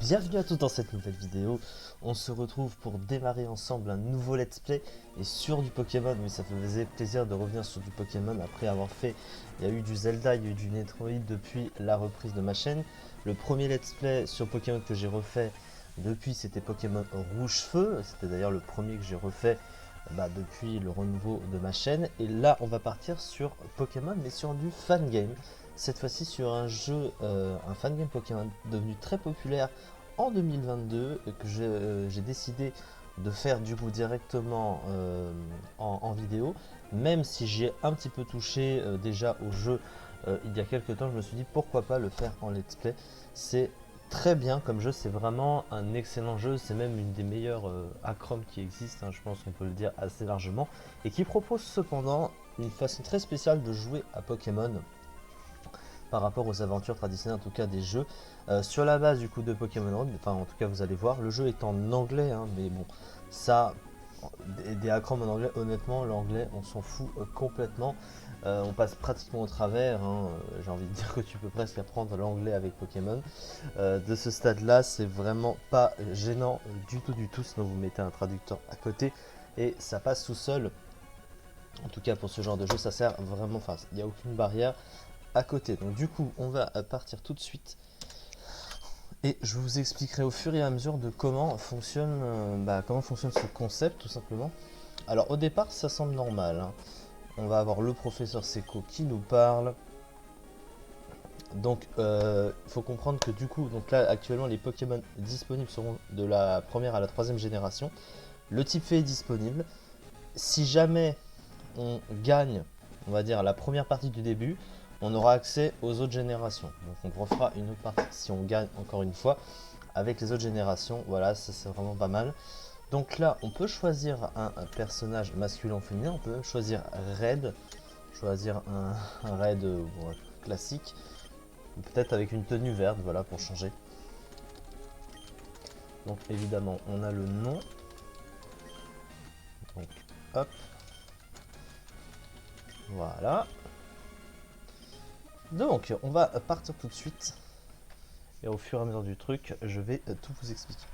Bienvenue à tous dans cette nouvelle vidéo. On se retrouve pour démarrer ensemble un nouveau let's play et sur du Pokémon. Oui, ça faisait plaisir de revenir sur du Pokémon après avoir fait, il y a eu du Zelda, il y a eu du Metroid depuis la reprise de ma chaîne. Le premier let's play sur Pokémon que j'ai refait depuis, c'était Pokémon Rouge Feu. C'était d'ailleurs le premier que j'ai refait depuis le renouveau de ma chaîne. Et là on va partir sur Pokémon mais sur du fan game. Cette fois-ci sur un jeu, un fan game Pokémon devenu très populaire en 2022 que j'ai décidé de faire du coup directement en vidéo. Même si j'ai un petit peu touché déjà au jeu il y a quelques temps, je me suis dit pourquoi pas le faire en let's play. C'est très bien comme jeu, c'est vraiment un excellent jeu, c'est même une des meilleures Acrom qui existent, hein, je pense qu'on peut le dire assez largement, et qui propose cependant une façon très spéciale de jouer à Pokémon par rapport aux aventures traditionnelles, en tout cas des jeux, sur la base du coup de Pokémon Road. Enfin en tout cas vous allez voir, le jeu est en anglais, hein, mais bon, ça, des acronymes en anglais, honnêtement l'anglais on s'en fout complètement. On passe pratiquement au travers, hein. J'ai envie de dire que tu peux presque apprendre l'anglais avec Pokémon. De ce stade là, c'est vraiment pas gênant du tout, sinon vous mettez un traducteur à côté et ça passe tout seul. En tout cas pour ce genre de jeu ça sert vraiment, enfin il n'y a aucune barrière à côté. Donc du coup on va partir tout de suite et je vous expliquerai au fur et à mesure de comment fonctionne ce concept tout simplement. Alors au départ ça semble normal, hein. On va avoir le professeur Seko qui nous parle. Donc il faut comprendre que du coup, donc là actuellement les Pokémon disponibles seront de la première à la troisième génération. Le type fée est disponible. Si jamais on gagne, on va dire la première partie du début, on aura accès aux autres générations. Donc on refera une autre partie si on gagne encore une fois avec les autres générations. Voilà, ça c'est vraiment pas mal. Donc là, on peut choisir un personnage masculin ou féminin. On peut même choisir Red, choisir un Red classique, peut-être avec une tenue verte, voilà, pour changer. Donc évidemment, on a le nom. Donc hop, voilà. Donc on va partir tout de suite. Et au fur et à mesure du truc, je vais tout vous expliquer.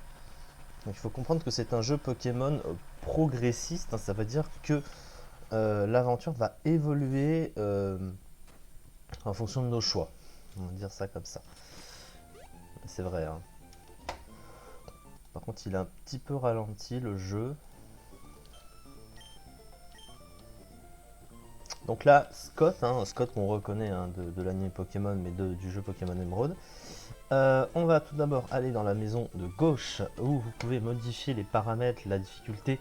Donc il faut comprendre que c'est un jeu Pokémon progressiste, hein, ça veut dire que l'aventure va évoluer en fonction de nos choix. On va dire ça comme ça. C'est vrai, hein. Par contre il a un petit peu ralenti le jeu. Donc là, Scott, hein, Scott qu'on reconnaît, hein, de l'anime Pokémon, mais du jeu Pokémon Emerald. On va tout d'abord aller dans la maison de gauche où vous pouvez modifier les paramètres, la difficulté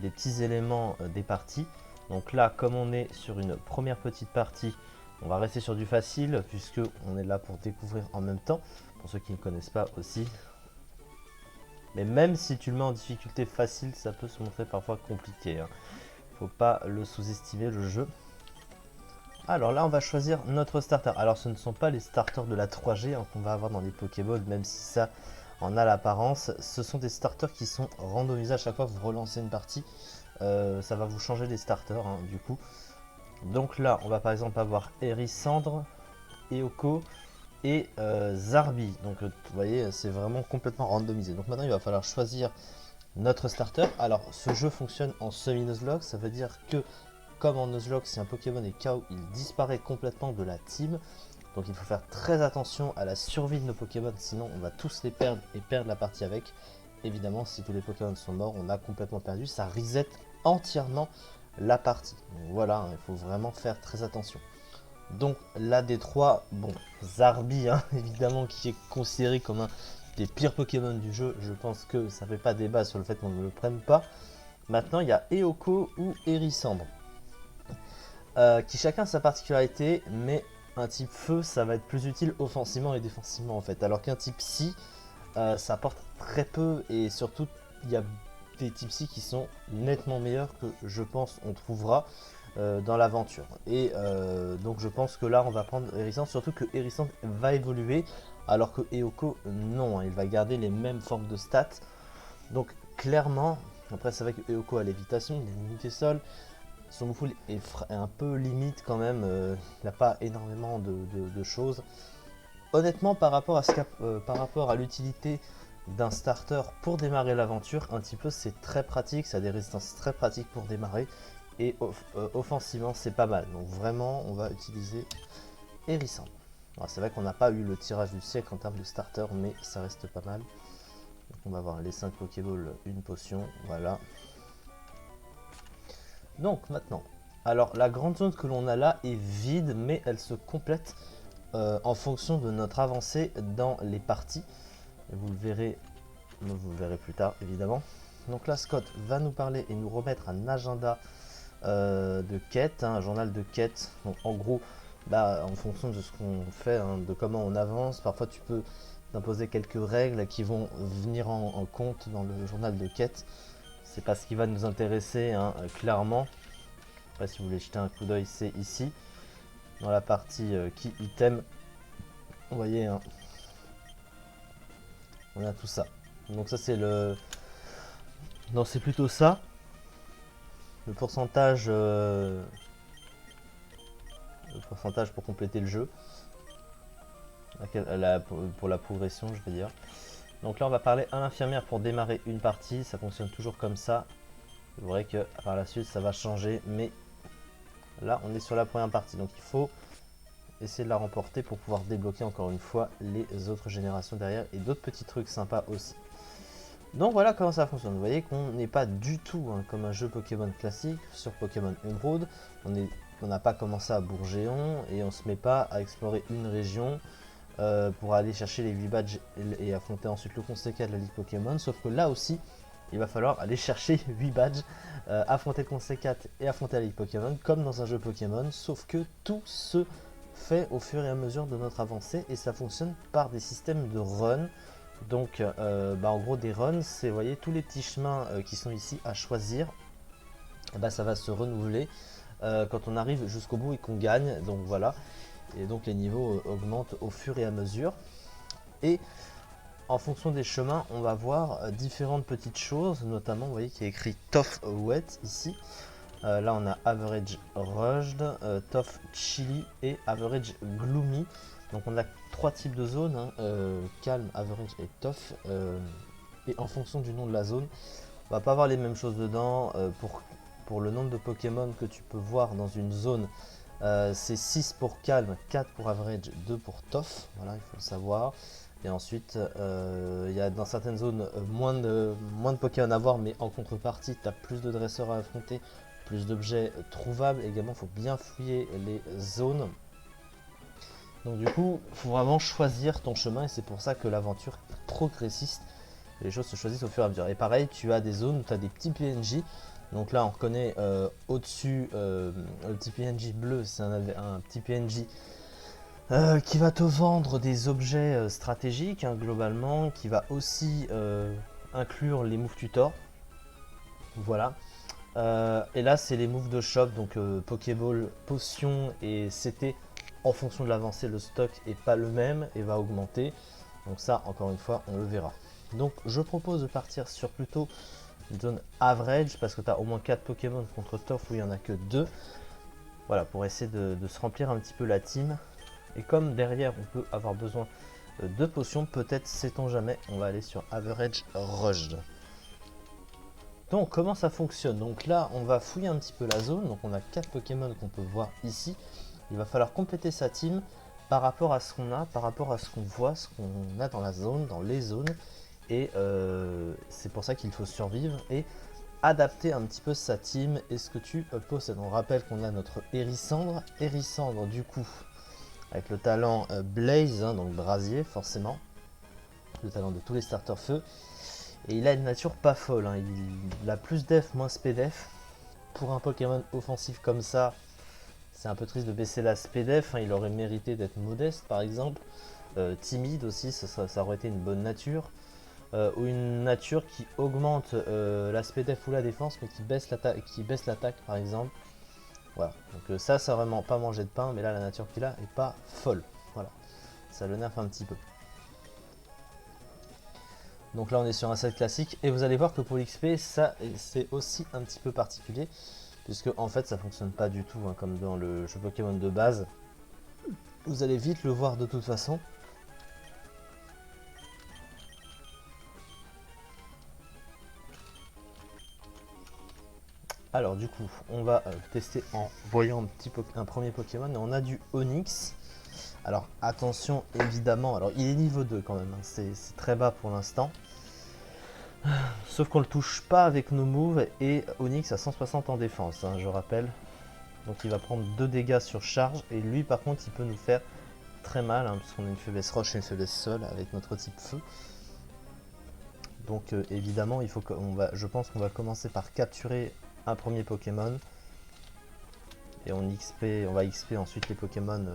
des petits éléments des parties. Donc là, comme on est sur une première petite partie, on va rester sur du facile puisque on est là pour découvrir en même temps, pour ceux qui ne connaissent pas aussi. Mais même si tu le mets en difficulté facile, ça peut se montrer parfois compliqué, hein. Faut pas le sous-estimer le jeu. Alors là on va choisir notre starter. Alors ce ne sont pas les starters de la 3G, hein, qu'on va avoir dans les Pokéballs, même si ça en a l'apparence. Ce sont des starters qui sont randomisés à chaque fois que vous relancez une partie. Ça va vous changer les starters, hein, du coup. Donc là on va par exemple avoir Hérissandre, Eoko et Zarbi. Donc vous voyez c'est vraiment complètement randomisé. Donc maintenant il va falloir choisir notre starter. Alors ce jeu fonctionne en semi-nuzlocke, ça veut dire que comme en Nuzlocke, si un Pokémon est KO, il disparaît complètement de la team. Donc il faut faire très attention à la survie de nos Pokémon, sinon on va tous les perdre et perdre la partie avec. Évidemment, si tous les Pokémon sont morts, on a complètement perdu. Ça reset entièrement la partie. Donc voilà, hein, il faut vraiment faire très attention. Donc là des trois, bon, Zarbi, hein, évidemment, qui est considéré comme un des pires Pokémon du jeu. Je pense que ça ne fait pas débat sur le fait qu'on ne le prenne pas. Maintenant, il y a Eoko ou Hérissandre. Qui chacun a sa particularité, mais un type feu ça va être plus utile offensivement et défensivement en fait, alors qu'un type psy ça apporte très peu, et surtout il y a des types psy qui sont nettement meilleurs que je pense on trouvera dans l'aventure. Et donc je pense que là on va prendre Hérissandre, surtout que Hérissandre va évoluer alors que Eoko non, hein, il va garder les mêmes formes de stats. Donc clairement, après c'est vrai que Eoko a l'évitation, il a l'immunité sol. Son Moufou est un peu limite quand même, il n'a pas énormément de choses. honnêtement, par rapport à l'utilité d'un starter pour démarrer l'aventure, un petit peu c'est très pratique, ça a des résistances très pratiques pour démarrer. Et offensivement c'est pas mal. Donc vraiment on va utiliser Hérissandre. C'est vrai qu'on n'a pas eu le tirage du siècle en termes de starter, mais ça reste pas mal. Donc on va avoir les 5 Pokéballs, une potion, voilà. Donc maintenant, alors la grande zone que l'on a là est vide, mais elle se complète en fonction de notre avancée dans les parties. Et vous le verrez plus tard évidemment. Donc là Scott va nous parler et nous remettre un agenda de quête, un journal de quête. Donc en gros, en fonction de ce qu'on fait, de comment on avance, parfois tu peux imposer quelques règles qui vont venir en compte dans le journal de quête. C'est pas ce qui va nous intéresser, clairement. Après, si vous voulez jeter un coup d'œil, c'est ici, dans la partie key item. Vous voyez, on a tout ça. Donc ça c'est le... Non, c'est plutôt ça. Le pourcentage pour compléter le jeu. Pour la progression, je veux dire. Donc là, on va parler à l'infirmière pour démarrer une partie. Ça fonctionne toujours comme ça. Vous verrez que par la suite, ça va changer. Mais là, on est sur la première partie. Donc il faut essayer de la remporter pour pouvoir débloquer encore une fois les autres générations derrière. Et d'autres petits trucs sympas aussi. Donc voilà comment ça fonctionne. Vous voyez qu'on n'est pas du tout comme un jeu Pokémon classique sur Pokémon Emerald. On n'a pas commencé à Bourgéon et on se met pas à explorer une région pour aller chercher les 8 badges et affronter ensuite le conseil 4 de la Ligue Pokémon. Sauf que là aussi, il va falloir aller chercher 8 badges, affronter le conseil 4 et affronter la Ligue Pokémon comme dans un jeu Pokémon. Sauf que tout se fait au fur et à mesure de notre avancée et ça fonctionne par des systèmes de run. Donc en gros des runs, c'est vous voyez tous les petits chemins qui sont ici à choisir, ça va se renouveler quand on arrive jusqu'au bout et qu'on gagne. Donc voilà, et donc les niveaux augmentent au fur et à mesure. Et en fonction des chemins, on va voir différentes petites choses, notamment vous voyez qu'il y a écrit Tough Wet ici. Là on a Average Rushed, Tough Chilly et Average Gloomy. Donc on a 3 types de zones, calme, average et tough. Et en fonction du nom de la zone, on va pas avoir les mêmes choses dedans. Pour le nombre de Pokémon que tu peux voir dans une zone, c'est 6 pour calme, 4 pour average, 2 pour tough. Voilà, il faut le savoir. Et ensuite, il y a dans certaines zones moins de Pokémon à voir, mais en contrepartie, tu as plus de dresseurs à affronter, plus d'objets trouvables. Également, il faut bien fouiller les zones. Donc du coup, il faut vraiment choisir ton chemin et c'est pour ça que l'aventure est progressiste. Et les choses se choisissent au fur et à mesure. Et pareil, tu as des zones où tu as des petits PNJ. Donc là, on reconnaît au-dessus le petit PNJ bleu, c'est un petit PNJ qui va te vendre des objets stratégiques, globalement, qui va aussi inclure les moves tutor. Voilà. Et là, c'est les moves de shop, donc Pokéball, potion et CT. En fonction de l'avancée, le stock est pas le même et va augmenter. Donc ça, encore une fois, on le verra. Donc je propose de partir sur plutôt une zone average parce que tu as au moins 4 Pokémon contre Tough où il n'y en a que 2. Voilà, pour essayer de se remplir un petit peu la team. Et comme derrière, on peut avoir besoin de potions, peut-être, sait-on jamais, on va aller sur Average Rushed. Donc comment ça fonctionne? Donc là, on va fouiller un petit peu la zone. Donc on a 4 Pokémon qu'on peut voir ici. Il va falloir compléter sa team par rapport à ce qu'on a, par rapport à ce qu'on voit, ce qu'on a dans la zone, dans les zones. Et c'est pour ça qu'il faut survivre et adapter un petit peu sa team et ce que tu possèdes. On rappelle qu'on a notre Hérissandre. Hérissandre du coup, avec le talent Blaze, donc brasier forcément. Le talent de tous les starters feu. Et il a une nature pas folle. Il a plus def, moins spdef. Pour un Pokémon offensif comme ça, c'est un peu triste de baisser la SPDF, il aurait mérité d'être modeste par exemple, timide aussi, ça aurait été une bonne nature, ou une nature qui augmente la SPDF ou la défense mais qui baisse l'attaque par exemple. Voilà, donc ça vraiment pas manger de pain, mais là la nature qu'il a est pas folle, voilà, ça le nerf un petit peu. Donc là on est sur un set classique et vous allez voir que pour l'XP ça c'est aussi un petit peu particulier. Puisque en fait ça fonctionne pas du tout comme dans le jeu Pokémon de base. Vous allez vite le voir de toute façon. Alors du coup, on va tester en voyant un premier Pokémon. Et on a du Onix. Alors attention, évidemment, alors il est niveau 2 quand même, hein. C'est très bas pour l'instant. Sauf qu'on le touche pas avec nos moves et Onix a 160 en défense, hein, je rappelle. Donc il va prendre 2 dégâts sur charge et lui par contre il peut nous faire très mal, hein, puisqu'on a une faiblesse roche et une faiblesse sol avec notre type feu. Donc évidemment, je pense qu'on va commencer par capturer un premier Pokémon. Et on va XP ensuite les Pokémon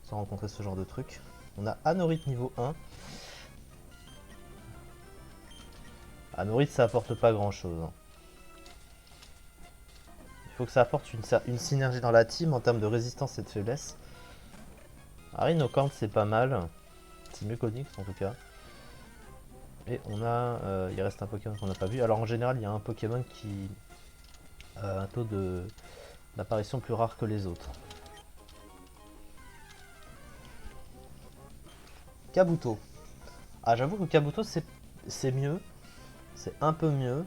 sans rencontrer ce genre de truc. On a Anorith niveau 1. Anorith ça apporte pas grand chose, hein. Il faut que ça apporte une synergie dans la team en termes de résistance et de faiblesse. Rhinocorn c'est pas mal. C'est mieux qu'Onyx en tout cas. Et on a... il reste un Pokémon qu'on n'a pas vu. Alors en général il y a un Pokémon qui a un taux d'apparition plus rare que les autres. Kabuto. Ah j'avoue que Kabuto c'est mieux. C'est un peu mieux.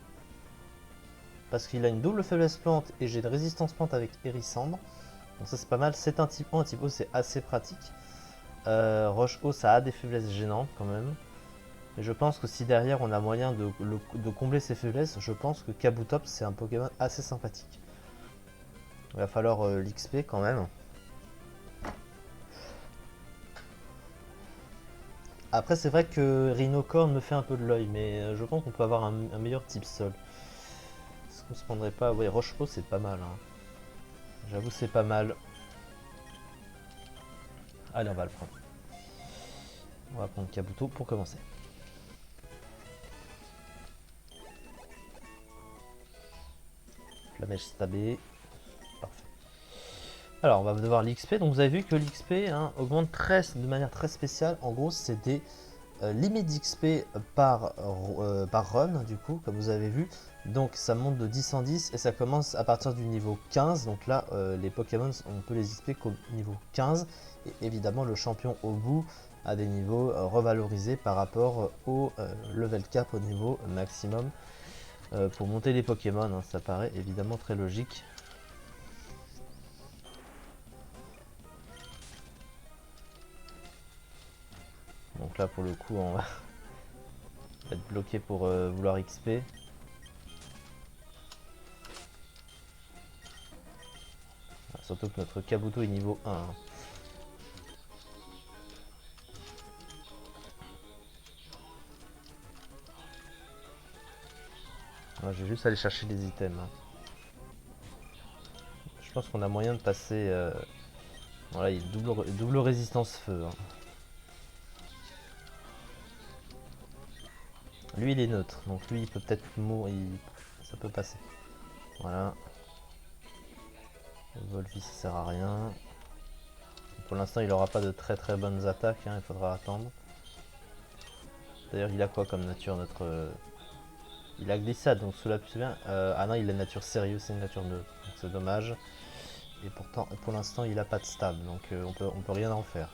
Parce qu'il a une double faiblesse plante et j'ai une résistance plante avec Hérissandre. Donc ça c'est pas mal. C'est un type O, c'est assez pratique. Roche eau ça a des faiblesses gênantes quand même. Mais je pense que si derrière on a moyen de combler ses faiblesses, je pense que Kabutops c'est un Pokémon assez sympathique. Il va falloir l'XP quand même. Après c'est vrai que Rhinocorn me fait un peu de l'œil, mais je pense qu'on peut avoir un meilleur type sol. Est-ce qu'on se prendrait pas... Oui, Roche eau c'est pas mal, hein. J'avoue c'est pas mal. Allez on va le prendre. On va prendre Kabuto pour commencer. La mèche stabée. Parfait. Alors on va devoir l'XP. Donc vous avez vu que l'XP augmente de manière très spéciale. En gros c'est des limites d'XP par run du coup comme vous avez vu. Donc ça monte de 10 en 10 et ça commence à partir du niveau 15. Donc là les Pokémon on peut les XP qu'au niveau 15. Et évidemment le champion au bout a des niveaux revalorisés par rapport au level cap au niveau maximum. Pour monter les Pokémon, hein, ça paraît évidemment très logique. Donc là pour le coup on va être bloqué pour vouloir XP. Surtout que notre Kabuto est niveau 1. Hein. Je vais juste aller chercher les items. Hein. Je pense qu'on a moyen de passer... Voilà, il y a double résistance feu. Hein. Lui il est neutre, donc lui il peut peut-être mourir, ça peut passer. Voilà. Volvi ça sert à rien. Pour l'instant il aura pas de très bonnes attaques, hein, il faudra attendre. D'ailleurs il a quoi comme nature notre... Il a glissade, donc cela plus bien. Ah non il a une nature sérieuse, c'est une nature neutre, donc c'est dommage. Et pourtant pour l'instant il a pas de stable, donc on peut rien en faire.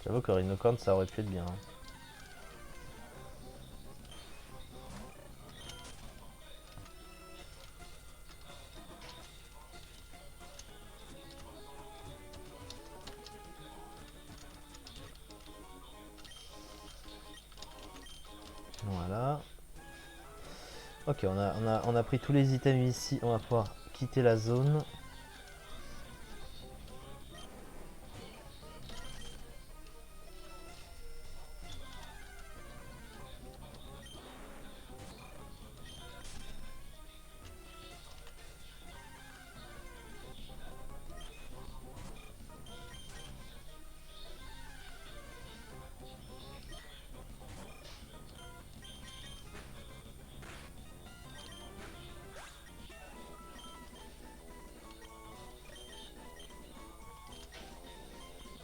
J'avoue que Rhinocorn ça aurait pu être bien. Hein. Voilà. Ok, on a pris tous les items ici, on va pouvoir quitter la zone.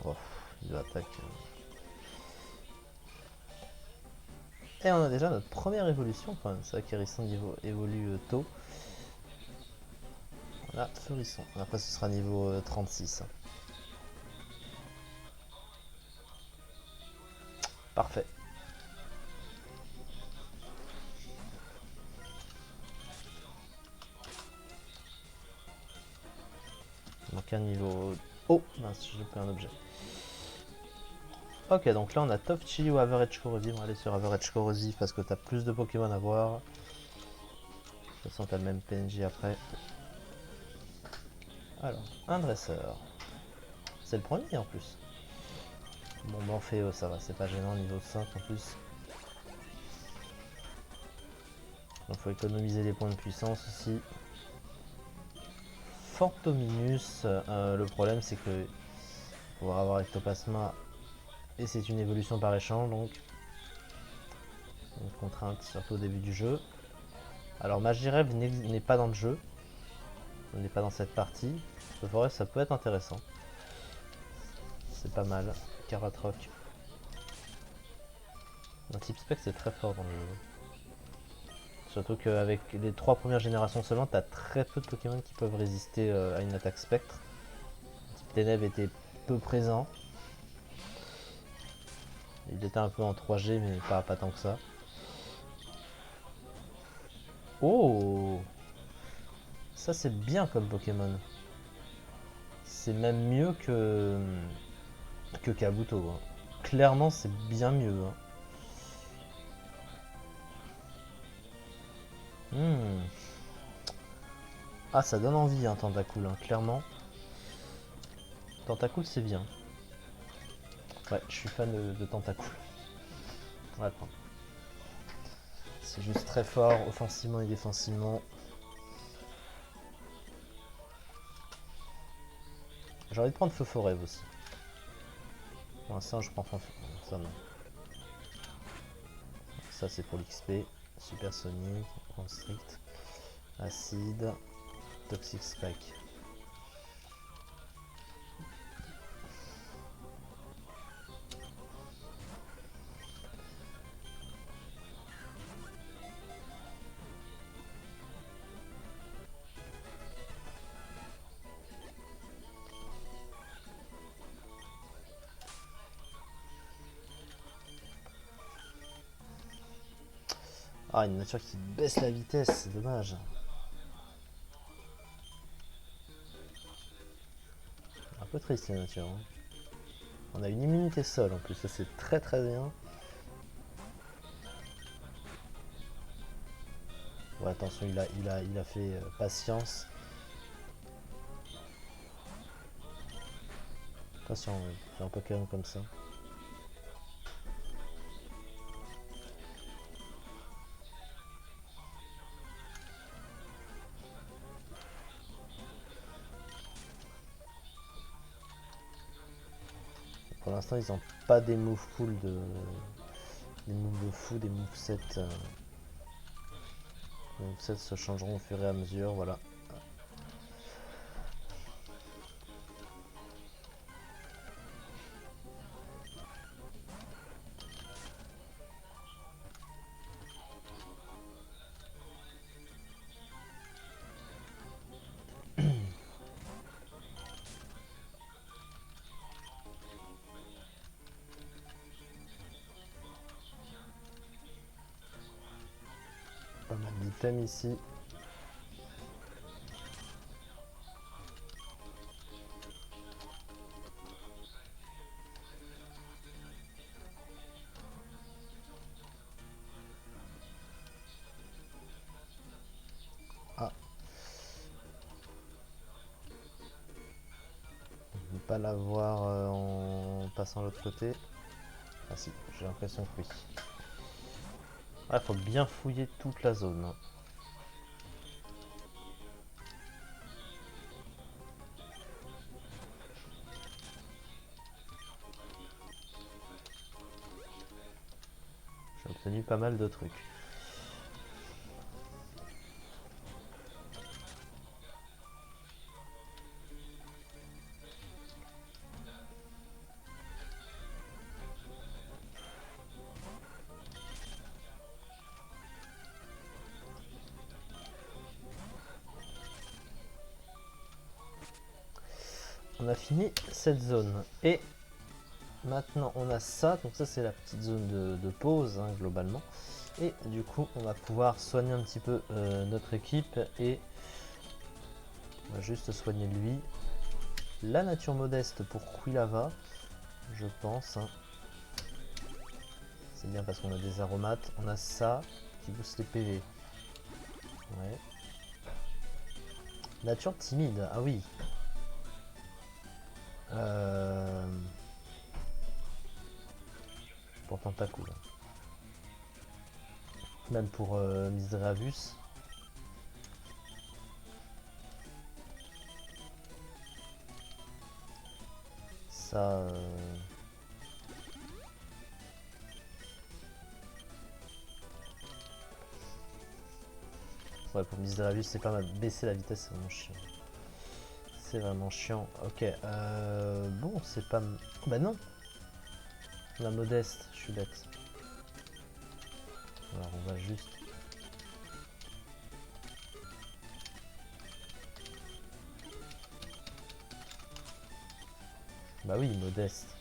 Oh, il attaque. Et on a déjà notre première évolution quand même. C'est vrai qu'Hérisson évolue tôt. Là, Feurisson. Après, ce sera niveau 36. Parfait. Donc un niveau... Oh mince, j'ai pris un objet. Ok, donc là on a Top Chili ou Average Corrosive. On va aller sur Average Corrosive parce que t'as plus de Pokémon à voir. De toute façon, t'as le même PNJ après. Alors, un dresseur. C'est le premier en plus. Bon, Morpheo, ça va, c'est pas gênant, niveau 5 en plus. Donc faut économiser les points de puissance aussi. Fortominus, le problème c'est que pouvoir avoir Ectoplasma et c'est une évolution par échange, donc une contrainte surtout au début du jeu. Alors Magirève n'est pas dans le jeu, on n'est pas dans cette partie. Ce forêt ça peut être intéressant. C'est pas mal. Caratroc. Un type spec c'est très fort dans le jeu. Surtout qu'avec les 3 premières générations seulement, t'as très peu de Pokémon qui peuvent résister à une attaque spectre. Le type Ténèbres était peu présent. Il était un peu en 3G mais pas tant que ça. Oh, ça c'est bien comme Pokémon. C'est même mieux que Kabuto. Hein. Clairement c'est bien mieux. Hein. Hmm. Ah ça donne envie un Tentacool, hein, clairement. Tentacool c'est bien. Ouais, je suis fan de Tentacool. On va prendre. C'est juste très fort, offensivement et défensivement. J'ai envie de prendre Feu Forêt aussi. Pour l'instant, je prends ça non. Ça, c'est pour l'XP. Supersonique, Constrict, Acide, Toxic Spike. Ah, une nature qui baisse la vitesse, c'est dommage. Un peu triste la nature. Hein. On a une immunité sol en plus, ça c'est très très bien. Ouais, attention, il a fait patience. Attention, j'ai un Pokémon comme ça. Pour l'instant, ils n'ont pas des moves full des moves de fou, des movesets. Les movesets se changeront au fur et à mesure, voilà. Pas mal d'items ici. Ah, on ne peut pas l'avoir en passant de l'autre côté. Ah si, j'ai l'impression que oui. Il faut bien fouiller toute la zone. Hein. J'ai obtenu pas mal de trucs. on a fini cette zone. Et maintenant on a ça, donc ça c'est la petite zone de pause hein, globalement. Et du coup on va pouvoir soigner un petit peu notre équipe et on va juste soigner lui. La nature modeste pour Quilava, je pense. Hein. C'est bien parce qu'on a des aromates. On a ça qui booste les PV. Ouais. Nature timide, ah oui. Pour Tentacule. Même pour Misdreavus. Ça... Ouais, pour Misdreavus, c'est pas mal. Baisser la vitesse, c'est vraiment chiant. C'est vraiment chiant. Ok, bon, c'est pas... Bah non. La modeste, je suis bête. Alors, on va juste... Bah oui, modeste.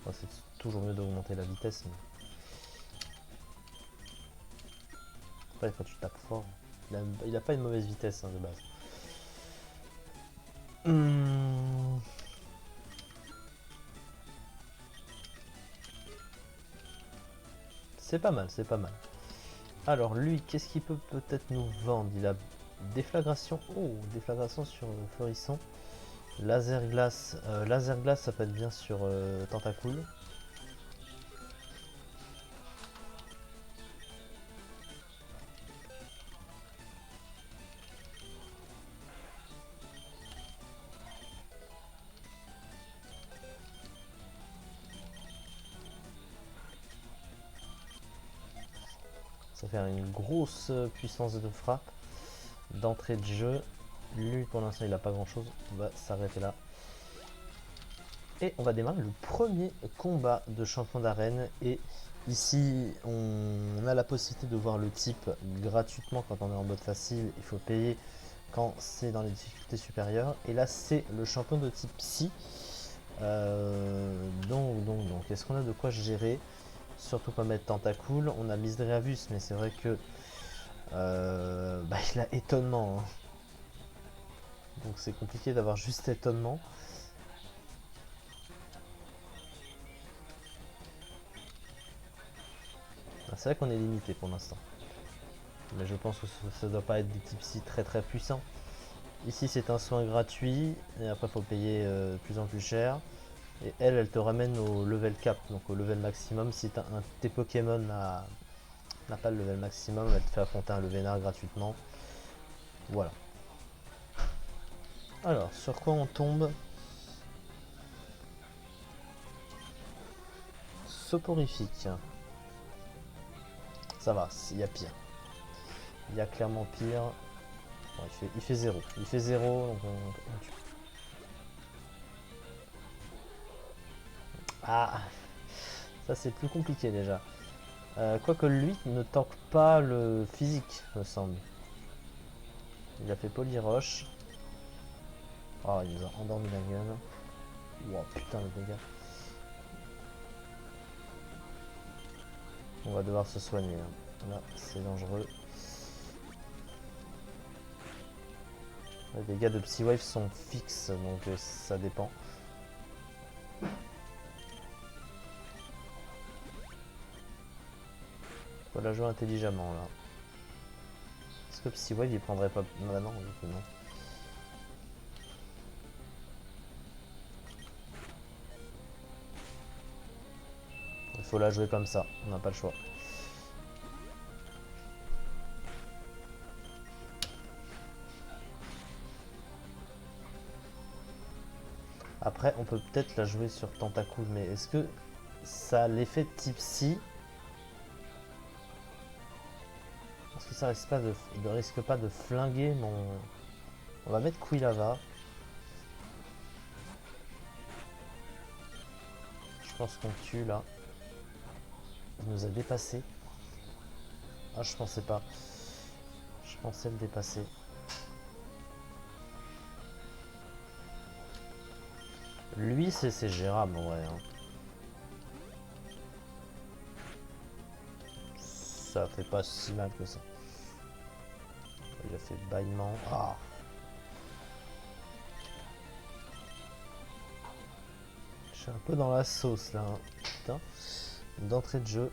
Enfin, c'est toujours mieux d'augmenter la vitesse. Mais... Après, quand tu tapes fort, il a pas une mauvaise vitesse hein, de base. C'est pas mal, c'est pas mal. Alors lui, qu'est-ce qu'il peut peut-être nous vendre? Il a déflagration. Oh, déflagration sur Florisson. Laser glace. Laser glace, ça peut être bien sur Tentacule. Ça fait une grosse puissance de frappe d'entrée de jeu. Lui, pour l'instant, il n'a pas grand-chose. On va s'arrêter là. Et on va démarrer le premier combat de champion d'arène. Et ici, on a la possibilité de voir le type gratuitement quand on est en mode facile. Il faut payer quand c'est dans les difficultés supérieures. Et là, c'est le champion de type Psy. Donc, est-ce qu'on a de quoi gérer? Surtout pas mettre Tentacule. On a Misdreavus, mais c'est vrai que il a étonnement. Hein. Donc c'est compliqué d'avoir juste étonnement. C'est vrai qu'on est limité pour l'instant. Mais je pense que ça ne doit pas être des types si très très puissants. Ici c'est un soin gratuit. Et après il faut payer de plus en plus cher. Et elle te ramène au level cap. Donc au level maximum. Si tes Pokémon n'a pas le level maximum, elle te fait affronter un Levénard gratuitement. Voilà. Alors, sur quoi on tombe? Soporifique. Ça va, il y a pire. Il y a clairement pire. Bon, il fait 0. Il fait 0, donc on tue. Ah, ça c'est plus compliqué déjà. Quoique lui ne tanque pas le physique, me semble. Il a fait Polyroche. Oh, il nous a endormi la gueule. Wow, putain, le dégât. On va devoir se soigner. Hein. Là, c'est dangereux. Les dégâts de Psywave sont fixes, donc ça dépend. Faut la jouer intelligemment là. Est-ce que Psywave il prendrait pas... Non, non, non. Il faut la jouer comme ça, on n'a pas le choix. Après, on peut peut-être la jouer sur Tentacule, mais est-ce que ça a l'effet de type Psy? Est-ce que ça risque pas de flinguer mon... On va mettre Quilava. Je pense qu'on tue là. Il nous a dépassé. Ah, je pensais pas. Je pensais le dépasser. Lui, c'est gérable en vrai. Hein. Ça fait pas si mal que ça. Il a fait bâillement. Ah. Je suis un peu dans la sauce là. Hein. Putain. D'entrée de jeu.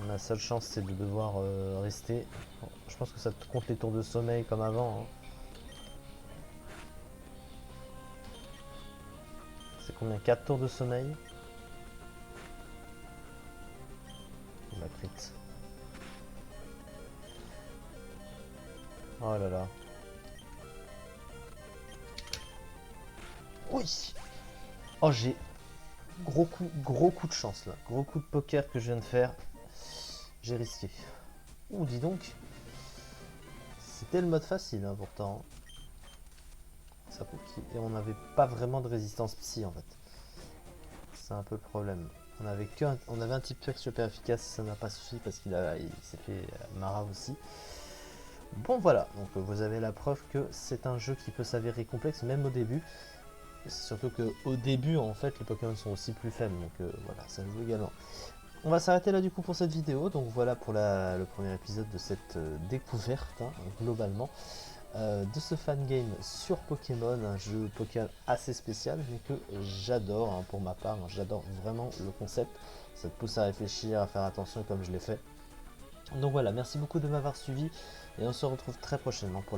La seule chance c'est de devoir rester. Bon, je pense que ça te compte les tours de sommeil comme avant. Hein. C'est combien? 4 tours de sommeil? La crit. Oh là là. Oui. Oh j'ai gros coup de chance là. Gros coup de poker que je viens de faire. J'ai risqué. Ouh dis donc. C'était le mode facile hein, pourtant. Ça et on n'avait pas vraiment de résistance psy en fait. C'est un peu le problème. On avait un type super efficace, ça n'a pas suffi parce il s'est fait Mara aussi. Bon voilà, donc vous avez la preuve que c'est un jeu qui peut s'avérer complexe même au début. C'est surtout qu'au début en fait les Pokémon sont aussi plus faibles, donc voilà, ça joue également. On va s'arrêter là du coup pour cette vidéo, donc voilà pour le premier épisode de cette découverte hein, globalement. De ce fan game sur Pokémon, un jeu Pokémon assez spécial mais que j'adore hein, pour ma part, hein, j'adore vraiment le concept, ça te pousse à réfléchir, à faire attention comme je l'ai fait. Donc voilà, merci beaucoup de m'avoir suivi et on se retrouve très prochainement pour la